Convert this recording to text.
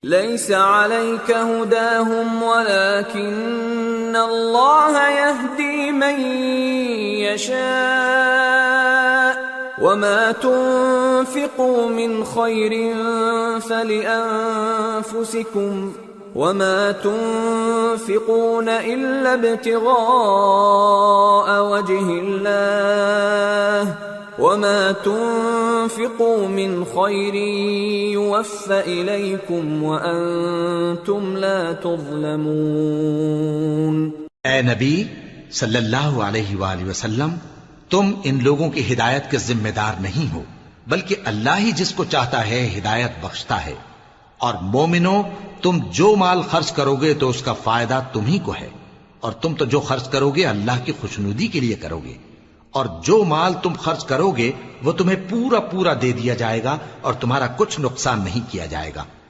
ليس عليك هداهم ولكن الله يهدي من يشاء وما تنفقوا من خير فلأنفسكم وما تنفقون إلا ابتغاء وجه الله وما تنفقوا من خير يوفى إليكم وأنتم لا تظلمون। ए नबी सल्लल्लाहु अलैहि वसल्लम, तुम इन लोगों की हिदायत के जिम्मेदार नहीं हो, बल्कि अल्लाह ही जिसको चाहता है हिदायत बख्शता है। और मोमिनो, तुम जो माल खर्च करोगे तो उसका फायदा तुम्ही को है, और तुम तो जो खर्च करोगे अल्लाह की खुशनुदी के लिए करोगे, और जो माल तुम खर्च करोगे वो तुम्हें पूरा पूरा दे दिया जाएगा और तुम्हारा कुछ नुकसान नहीं किया जाएगा।